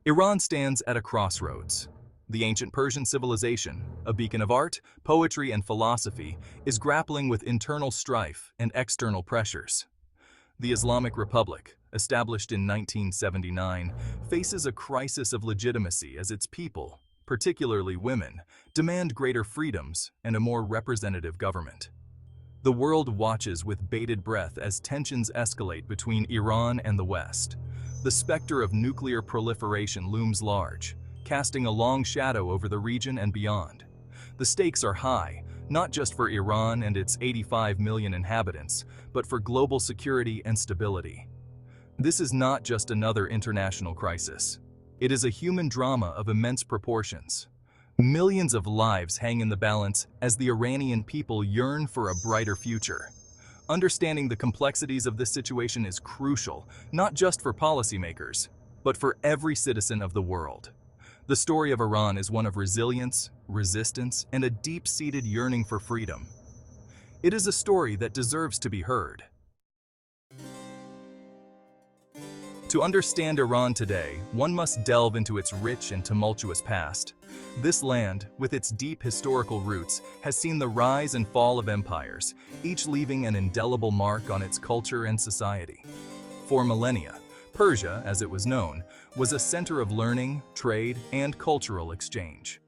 Iran stands at a crossroads. The ancient Persian civilization, a beacon of art, poetry, and philosophy, is grappling with internal strife and external pressures. The Islamic Republic, established in 1979, faces a crisis of legitimacy as its people, particularly women, demand greater freedoms and a more representative government. The world watches with bated breath as tensions escalate between Iran and the West. The specter of nuclear proliferation looms large, casting a long shadow over the region and beyond. The stakes are high, not just for Iran and its 85 million inhabitants, but for global security and stability. This is not just another international crisis. It is a human drama of immense proportions. Millions of lives hang in the balance as the Iranian people yearn for a brighter future. Understanding the complexities of this situation is crucial, not just for policymakers, but for every citizen of the world. The story of Iran is one of resilience, resistance, and a deep-seated yearning for freedom. It is a story that deserves to be heard. To understand Iran today, one must delve into its rich and tumultuous past. This land, with its deep historical roots, has seen the rise and fall of empires, each leaving an indelible mark on its culture and society. For millennia, Persia, as it was known, was a center of learning, trade, and cultural exchange.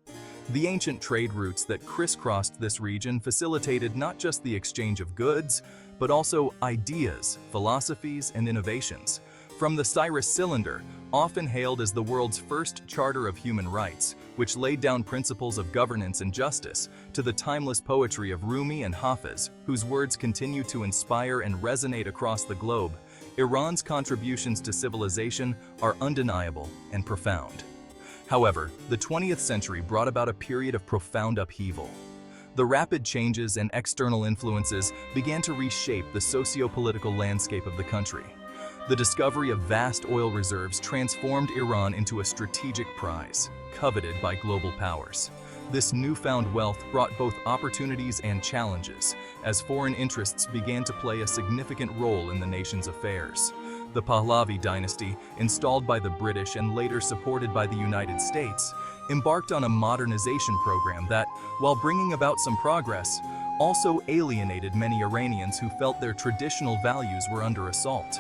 The ancient trade routes that crisscrossed this region facilitated not just the exchange of goods, but also ideas, philosophies, and innovations. From the Cyrus Cylinder, often hailed as the world's first charter of human rights, which laid down principles of governance and justice, to the timeless poetry of Rumi and Hafiz, whose words continue to inspire and resonate across the globe, Iran's contributions to civilization are undeniable and profound. However, the 20th century brought about a period of profound upheaval. The rapid changes and external influences began to reshape the socio-political landscape of the country. The discovery of vast oil reserves transformed Iran into a strategic prize, coveted by global powers. This newfound wealth brought both opportunities and challenges, as foreign interests began to play a significant role in the nation's affairs. The Pahlavi dynasty, installed by the British and later supported by the United States, embarked on a modernization program that, while bringing about some progress, also alienated many Iranians who felt their traditional values were under assault.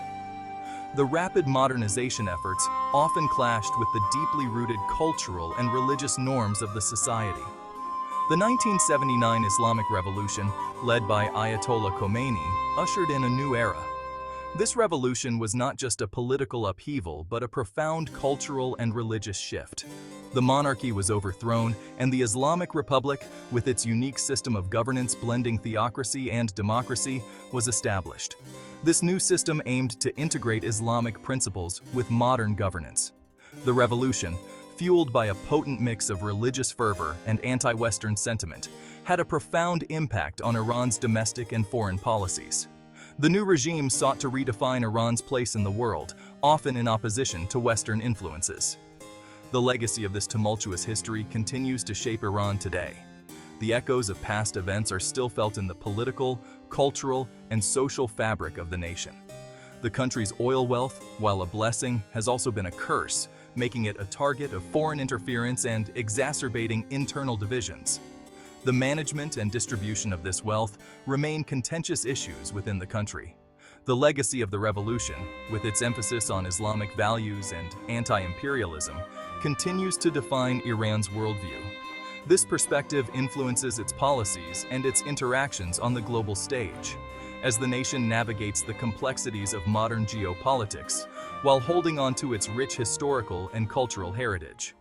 The rapid modernization efforts often clashed with the deeply rooted cultural and religious norms of the society. The 1979 Islamic Revolution, led by Ayatollah Khomeini, ushered in a new era. This revolution was not just a political upheaval, but a profound cultural and religious shift. The monarchy was overthrown, and the Islamic Republic, with its unique system of governance blending theocracy and democracy, was established. This new system aimed to integrate Islamic principles with modern governance. The revolution, fueled by a potent mix of religious fervor and anti-Western sentiment, had a profound impact on Iran's domestic and foreign policies. The new regime sought to redefine Iran's place in the world, often in opposition to Western influences. The legacy of this tumultuous history continues to shape Iran today. The echoes of past events are still felt in the political, cultural, and social fabric of the nation. The country's oil wealth, while a blessing, has also been a curse, making it a target of foreign interference and exacerbating internal divisions. The management and distribution of this wealth remain contentious issues within the country. The legacy of the revolution, with its emphasis on Islamic values and anti-imperialism, continues to define Iran's worldview. This perspective influences its policies and its interactions on the global stage, as the nation navigates the complexities of modern geopolitics, while holding on to its rich historical and cultural heritage.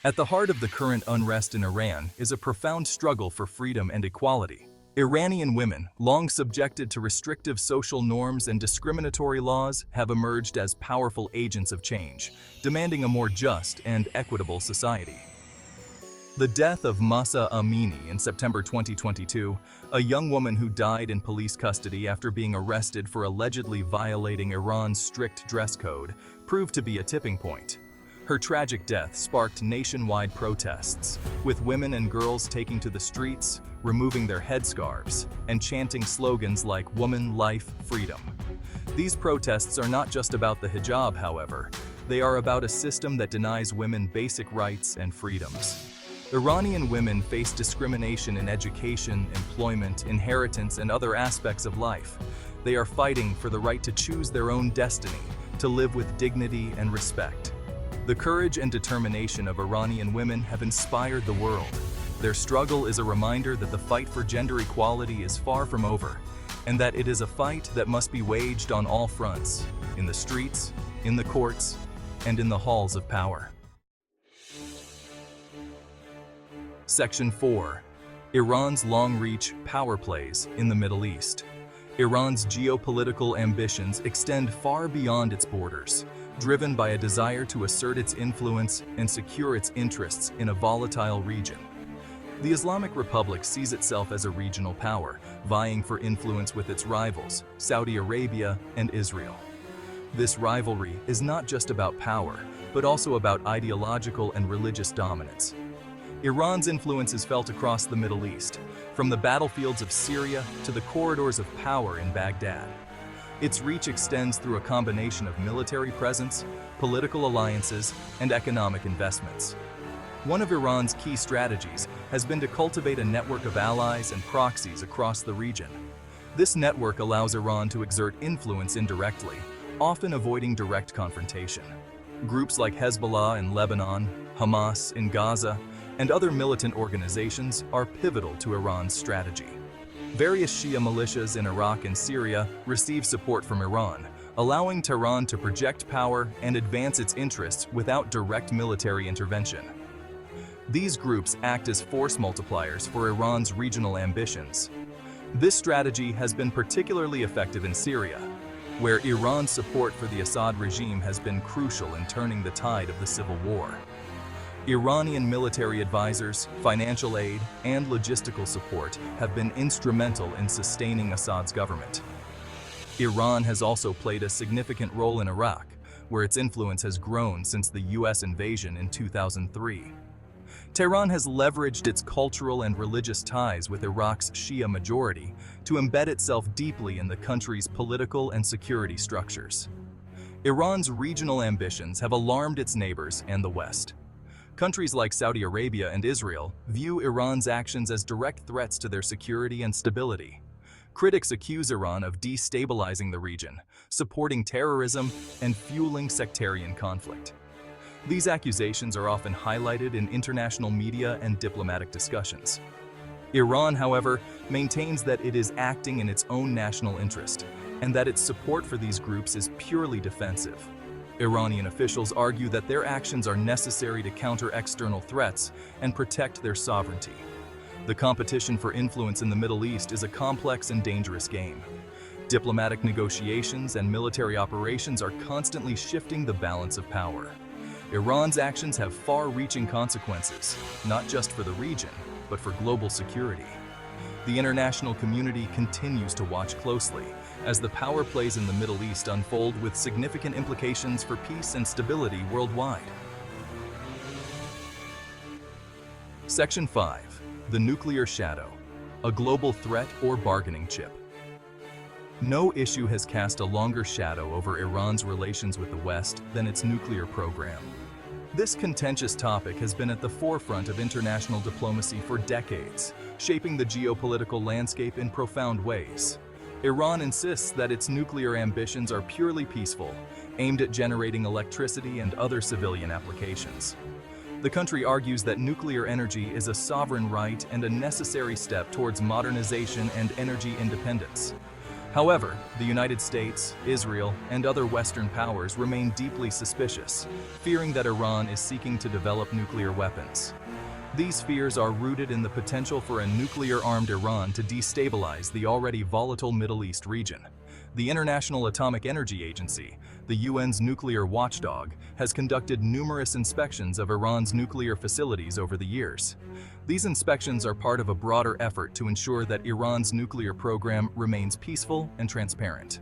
At the heart of the current unrest in Iran is a profound struggle for freedom and equality. Iranian women, long subjected to restrictive social norms and discriminatory laws, have emerged as powerful agents of change, demanding a more just and equitable society. The death of Mahsa Amini in September 2022, a young woman who died in police custody after being arrested for allegedly violating Iran's strict dress code, proved to be a tipping point. Her tragic death sparked nationwide protests, with women and girls taking to the streets, removing their headscarves, and chanting slogans like "Woman, Life, Freedom." These protests are not just about the hijab, however. They are about a system that denies women basic rights and freedoms. Iranian women face discrimination in education, employment, inheritance, and other aspects of life. They are fighting for the right to choose their own destiny, to live with dignity and respect. The courage and determination of Iranian women have inspired the world. Their struggle is a reminder that the fight for gender equality is far from over, and that it is a fight that must be waged on all fronts, in the streets, in the courts, and in the halls of power. Section 4. Iran's long-reach power plays in the Middle East. Iran's geopolitical ambitions extend far beyond its borders, driven by a desire to assert its influence and secure its interests in a volatile region. The Islamic Republic sees itself as a regional power, vying for influence with its rivals, Saudi Arabia and Israel. This rivalry is not just about power, but also about ideological and religious dominance. Iran's influence is felt across the Middle East, from the battlefields of Syria to the corridors of power in Baghdad. Its reach extends through a combination of military presence, political alliances, and economic investments. One of Iran's key strategies has been to cultivate a network of allies and proxies across the region. This network allows Iran to exert influence indirectly, often avoiding direct confrontation. Groups like Hezbollah in Lebanon, Hamas in Gaza, and other militant organizations are pivotal to Iran's strategy. Various Shia militias in Iraq and Syria receive support from Iran, allowing Tehran to project power and advance its interests without direct military intervention. These groups act as force multipliers for Iran's regional ambitions. This strategy has been particularly effective in Syria, where Iran's support for the Assad regime has been crucial in turning the tide of the civil war. Iranian military advisors, financial aid, and logistical support have been instrumental in sustaining Assad's government. Iran has also played a significant role in Iraq, where its influence has grown since the US invasion in 2003. Tehran has leveraged its cultural and religious ties with Iraq's Shia majority to embed itself deeply in the country's political and security structures. Iran's regional ambitions have alarmed its neighbors and the West. Countries like Saudi Arabia and Israel view Iran's actions as direct threats to their security and stability. Critics accuse Iran of destabilizing the region, supporting terrorism, and fueling sectarian conflict. These accusations are often highlighted in international media and diplomatic discussions. Iran, however, maintains that it is acting in its own national interest, and that its support for these groups is purely defensive. Iranian officials argue that their actions are necessary to counter external threats and protect their sovereignty. The competition for influence in the Middle East is a complex and dangerous game. Diplomatic negotiations and military operations are constantly shifting the balance of power. Iran's actions have far-reaching consequences, not just for the region, but for global security. The international community continues to watch closely as the power plays in the Middle East unfold, with significant implications for peace and stability worldwide. Section 5. The Nuclear Shadow, a global threat or bargaining chip. No issue has cast a longer shadow over Iran's relations with the West than its nuclear program. This contentious topic has been at the forefront of international diplomacy for decades, shaping the geopolitical landscape in profound ways. Iran insists that its nuclear ambitions are purely peaceful, aimed at generating electricity and other civilian applications. The country argues that nuclear energy is a sovereign right and a necessary step towards modernization and energy independence. However, the United States, Israel, and other Western powers remain deeply suspicious, fearing that Iran is seeking to develop nuclear weapons. These fears are rooted in the potential for a nuclear-armed Iran to destabilize the already volatile Middle East region. The International Atomic Energy Agency, the UN's nuclear watchdog, has conducted numerous inspections of Iran's nuclear facilities over the years. These inspections are part of a broader effort to ensure that Iran's nuclear program remains peaceful and transparent.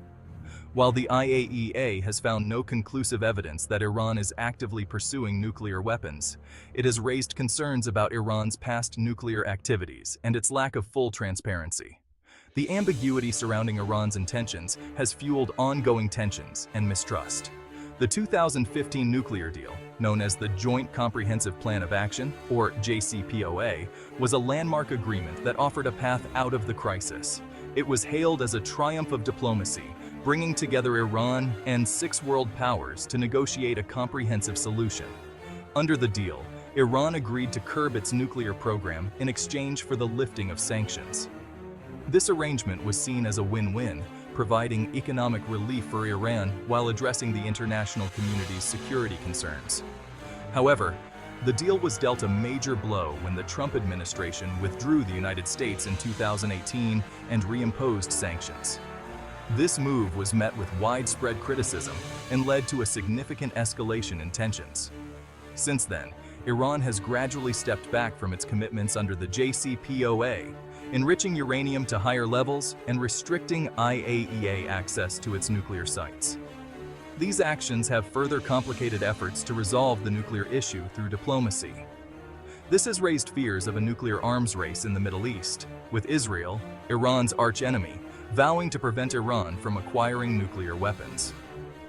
While the IAEA has found no conclusive evidence that Iran is actively pursuing nuclear weapons, it has raised concerns about Iran's past nuclear activities and its lack of full transparency. The ambiguity surrounding Iran's intentions has fueled ongoing tensions and mistrust. The 2015 nuclear deal, known as the Joint Comprehensive Plan of Action, or JCPOA, was a landmark agreement that offered a path out of the crisis. It was hailed as a triumph of diplomacy, bringing together Iran and 6 world powers to negotiate a comprehensive solution. Under the deal, Iran agreed to curb its nuclear program in exchange for the lifting of sanctions. This arrangement was seen as a win-win, providing economic relief for Iran while addressing the international community's security concerns. However, the deal was dealt a major blow when the Trump administration withdrew the United States in 2018 and reimposed sanctions. This move was met with widespread criticism and led to a significant escalation in tensions. Since then, Iran has gradually stepped back from its commitments under the JCPOA, enriching uranium to higher levels and restricting IAEA access to its nuclear sites. These actions have further complicated efforts to resolve the nuclear issue through diplomacy. This has raised fears of a nuclear arms race in the Middle East, with Israel, Iran's archenemy, vowing to prevent Iran from acquiring nuclear weapons.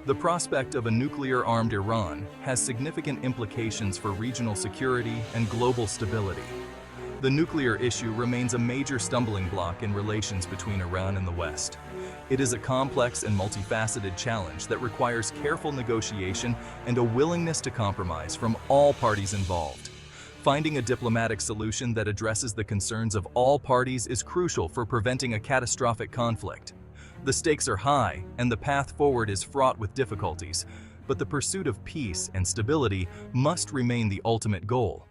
The prospect of a nuclear-armed Iran has significant implications for regional security and global stability. The nuclear issue remains a major stumbling block in relations between Iran and the West. It is a complex and multifaceted challenge that requires careful negotiation and a willingness to compromise from all parties involved. Finding a diplomatic solution that addresses the concerns of all parties is crucial for preventing a catastrophic conflict. The stakes are high, and the path forward is fraught with difficulties, but the pursuit of peace and stability must remain the ultimate goal.